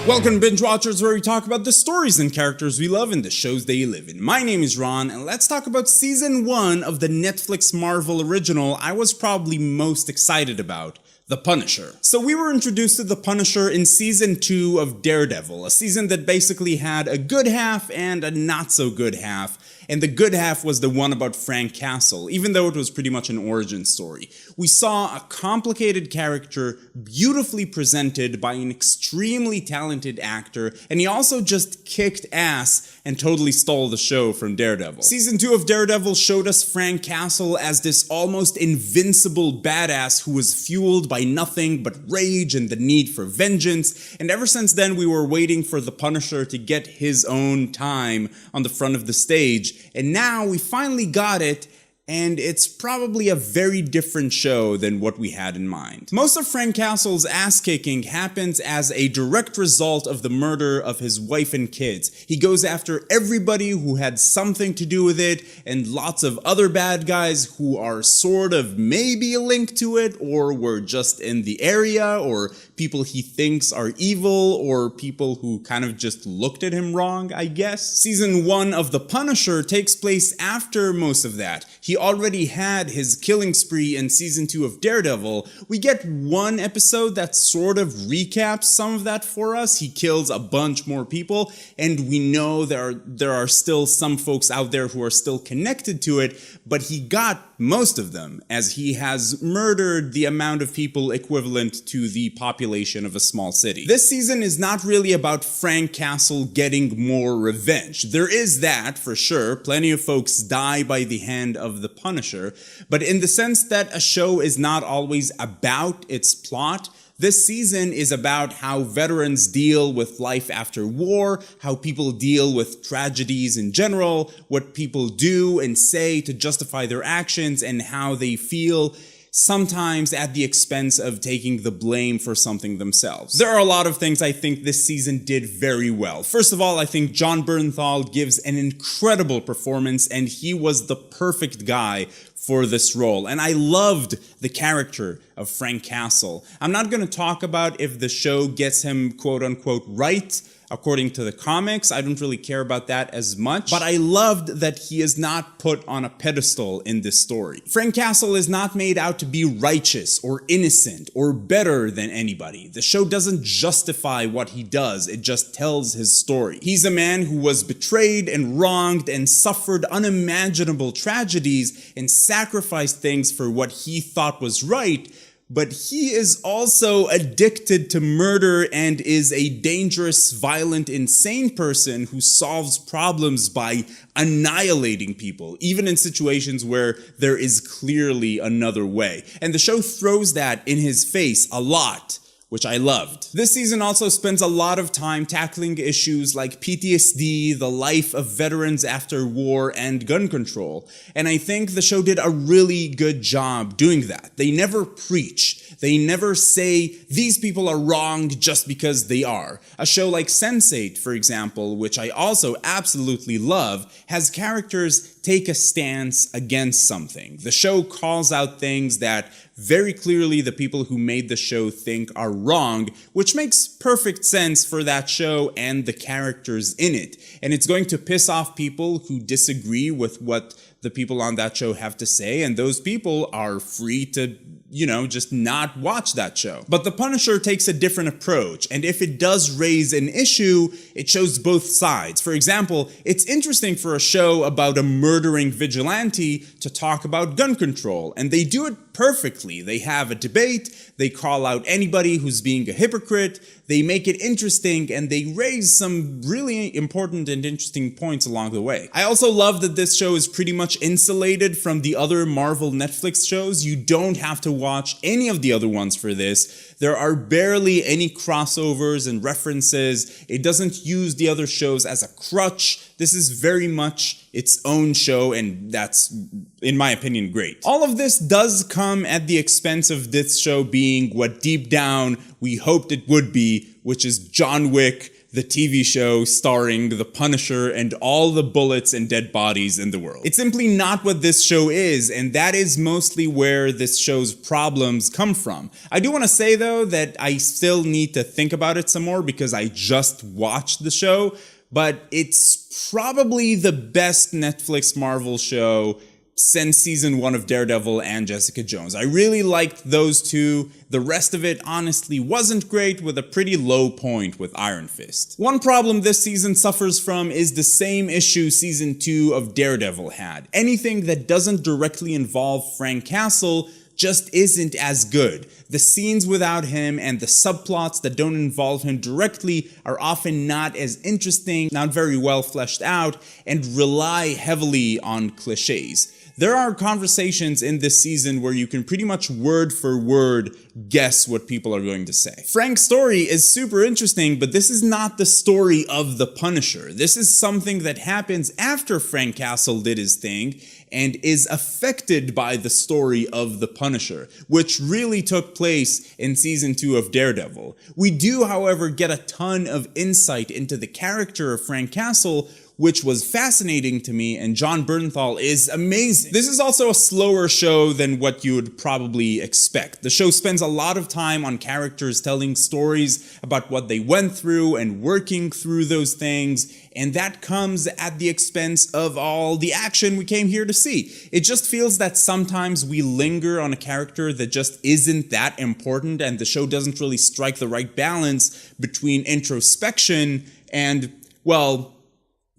Welcome to Binge Watchers, where we talk about the stories and characters we love and the shows they live in. My name is Ron, and let's talk about Season 1 of the Netflix Marvel original I was probably most excited about, The Punisher. So we were introduced to The Punisher in Season 2 of Daredevil, a season that basically had a good half and a not so good half, and the good half was the one about Frank Castle, even though it was pretty much an origin story. We saw a complicated character beautifully presented by an extremely talented actor, and he also just kicked ass and totally stole the show from Daredevil. Season 2 of Daredevil showed us Frank Castle as this almost invincible badass who was fueled by nothing but rage and the need for vengeance, and ever since then we were waiting for the Punisher to get his own time on the front of the stage, and now we finally got it, and it's probably a very different show than what we had in mind. Most of Frank Castle's ass-kicking happens as a direct result of the murder of his wife and kids. He goes after everybody who had something to do with it, and lots of other bad guys who are sort of maybe a link to it, or were just in the area, or people he thinks are evil, or people who kind of just looked at him wrong, I guess. Season 1 of The Punisher takes place after most of that. He already had his killing spree in Season 2 of Daredevil. We get one episode that sort of recaps some of that for us. He kills a bunch more people, and we know there are still some folks out there who are still connected to it, but he got most of them, as he has murdered the amount of people equivalent to the population of a small city. This season is not really about Frank Castle getting more revenge. There is that, for sure. Plenty of folks die by the hand of the Punisher, but in the sense that a show is not always about its plot, this season is about how veterans deal with life after war, how people deal with tragedies in general, what people do and say to justify their actions, and how they feel sometimes at the expense of taking the blame for something themselves. There are a lot of things I think this season did very well. First of all, I think Jon Bernthal gives an incredible performance, and he was the perfect guy for this role, and I loved the character of Frank Castle. I'm not going to talk about if the show gets him quote-unquote right according to the comics. I don't really care about that as much, but I loved that he is not put on a pedestal in this story. Frank Castle is not made out to be righteous or innocent or better than anybody. The show doesn't justify what he does, it just tells his story. He's a man who was betrayed and wronged and suffered unimaginable tragedies and sacrificed things for what he thought was right, but he is also addicted to murder and is a dangerous, violent, insane person who solves problems by annihilating people, even in situations where there is clearly another way. And the show throws that in his face a lot, which I loved. This season also spends a lot of time tackling issues like PTSD, the life of veterans after war, and gun control. And I think the show did a really good job doing that. They never preach. They never say, these people are wrong just because they are. A show like Sense8, for example, which I also absolutely love, has characters take a stance against something. The show calls out things that very clearly the people who made the show think are wrong, which makes perfect sense for that show and the characters in it. And it's going to piss off people who disagree with what the people on that show have to say, and those people are free to, just not watch that show. But The Punisher takes a different approach, and if it does raise an issue, it shows both sides. For example, it's interesting for a show about a murdering vigilante to talk about gun control, and they do it perfectly. They have a debate, they call out anybody who's being a hypocrite, they make it interesting, and they raise some really important and interesting points along the way. I also love that this show is pretty much insulated from the other Marvel Netflix shows. You don't have to watch any of the other ones for this. There are barely any crossovers and references. It doesn't use the other shows as a crutch. This is very much its own show, and that's, in my opinion, great. All of this does come at the expense of this show being what deep down we hoped it would be, which is John Wick, the TV show starring the Punisher and all the bullets and dead bodies in the world. It's simply not what this show is, and that is mostly where this show's problems come from. I do want to say though that I still need to think about it some more because I just watched the show, but it's probably the best Netflix Marvel show since season 1 of Daredevil and Jessica Jones. I really liked those two. The rest of it honestly wasn't great, with a pretty low point with Iron Fist. One problem this season suffers from is the same issue season 2 of Daredevil had. Anything that doesn't directly involve Frank Castle just isn't as good. The scenes without him and the subplots that don't involve him directly are often not as interesting, not very well fleshed out, and rely heavily on cliches. There are conversations in this season where you can pretty much word for word guess what people are going to say. Frank's story is super interesting, but this is not the story of the Punisher. This is something that happens after Frank Castle did his thing and is affected by the story of the Punisher, which really took place in season 2 of Daredevil. We do, however, get a ton of insight into the character of Frank Castle, which was fascinating to me, and Jon Bernthal is amazing. This is also a slower show than what you would probably expect. The show spends a lot of time on characters telling stories about what they went through and working through those things, and that comes at the expense of all the action we came here to see. It just feels that sometimes we linger on a character that just isn't that important, and the show doesn't really strike the right balance between introspection and, well,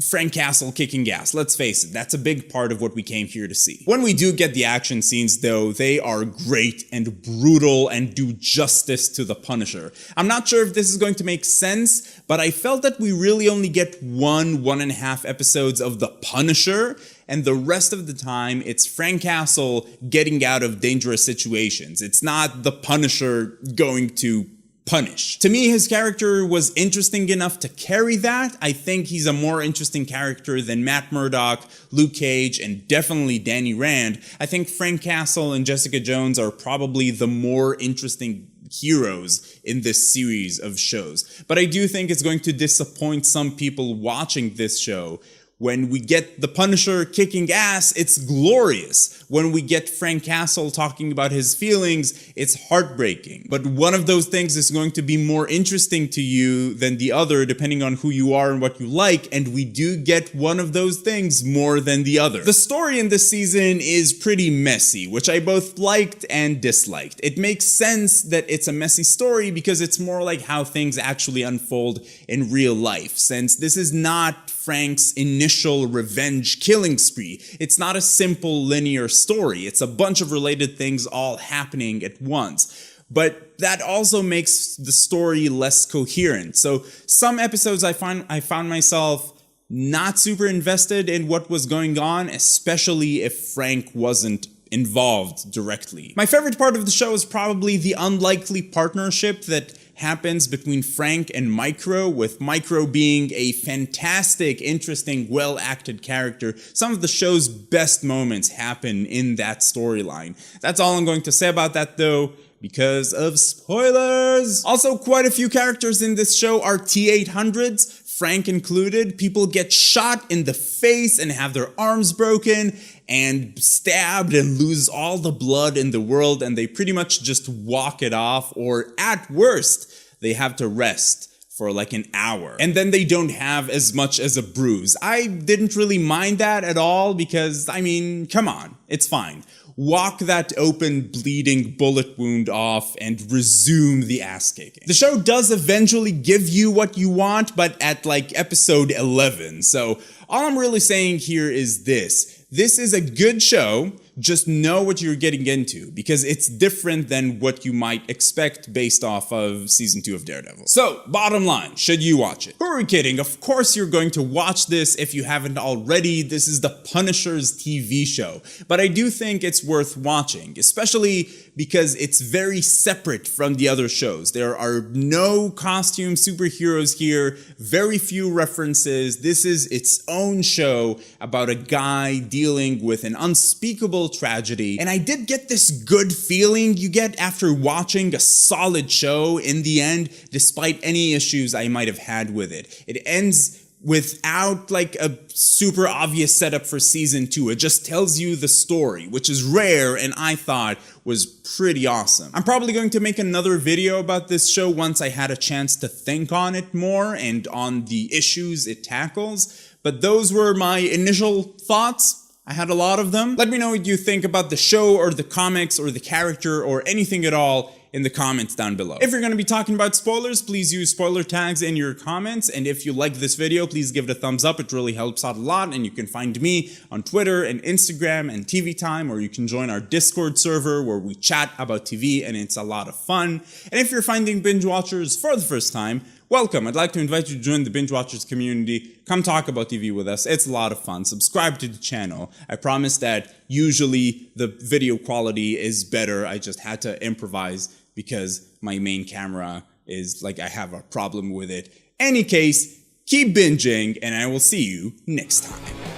Frank Castle kicking ass. Let's face it, that's a big part of what we came here to see. When we do get the action scenes though, they are great and brutal and do justice to the Punisher. I'm not sure if this is going to make sense, but I felt that we really only get 1.5 episodes of the Punisher, and the rest of the time it's Frank Castle getting out of dangerous situations. It's not the Punisher going to punish. To me, his character was interesting enough to carry that. I think he's a more interesting character than Matt Murdock, Luke Cage, and definitely Danny Rand. I think Frank Castle and Jessica Jones are probably the more interesting heroes in this series of shows. But I do think it's going to disappoint some people watching this show. When we get the Punisher kicking ass, it's glorious. When we get Frank Castle talking about his feelings, it's heartbreaking. But one of those things is going to be more interesting to you than the other, depending on who you are and what you like, and we do get one of those things more than the other. The story in this season is pretty messy, which I both liked and disliked. It makes sense that it's a messy story because it's more like how things actually unfold in real life, since this is not Frank's initial revenge killing spree. It's not a simple linear story. It's a bunch of related things all happening at once. But that also makes the story less coherent. So some episodes I found myself not super invested in what was going on, especially if Frank wasn't involved directly. My favorite part of the show is probably the unlikely partnership that happens between Frank and Micro, with Micro being a fantastic, interesting, well-acted character. Some of the show's best moments happen in that storyline. That's all I'm going to say about that though, because of spoilers! Also, quite a few characters in this show are T-800s, Frank included. People get shot in the face and have their arms broken and stabbed and lose all the blood in the world, and they pretty much just walk it off, or at worst, they have to rest for like an hour. And then they don't have as much as a bruise. I didn't really mind that at all because, I mean, come on, it's fine. Walk that open, bleeding bullet wound off and resume the ass kicking. The show does eventually give you what you want, but at like episode 11. So all I'm really saying here is this. This is a good show, just know what you're getting into, because it's different than what you might expect based off of season 2 of Daredevil. So, bottom line, should you watch it? Who are we kidding? Of course you're going to watch this if you haven't already. This is the Punisher's TV show. But I do think it's worth watching, especially because it's very separate from the other shows. There are no costume superheroes here, very few references. This is its own show about a guy dealing with an unspeakable tragedy, and I did get this good feeling you get after watching a solid show in the end, despite any issues I might have had with it. It ends without like a super obvious setup for season 2. It just tells you the story, which is rare and I thought was pretty awesome. I'm probably going to make another video about this show once I had a chance to think on it more and on the issues it tackles, but those were my initial thoughts. I had a lot of them. Let me know what you think about the show or the comics or the character or anything at all in the comments down below. If you're going to be talking about spoilers, please use spoiler tags in your comments, and if you like this video, please give it a thumbs up. It really helps out a lot, and you can find me on Twitter and Instagram and TV Time, or you can join our Discord server where we chat about TV and it's a lot of fun. And if you're finding binge watchers for the first time, welcome. I'd like to invite you to join the Binge Watchers community. Come talk about TV with us. It's a lot of fun. Subscribe to the channel. I promise that usually the video quality is better. I just had to improvise because my main camera is like, I have a problem with it. Any case, keep binging and I will see you next time.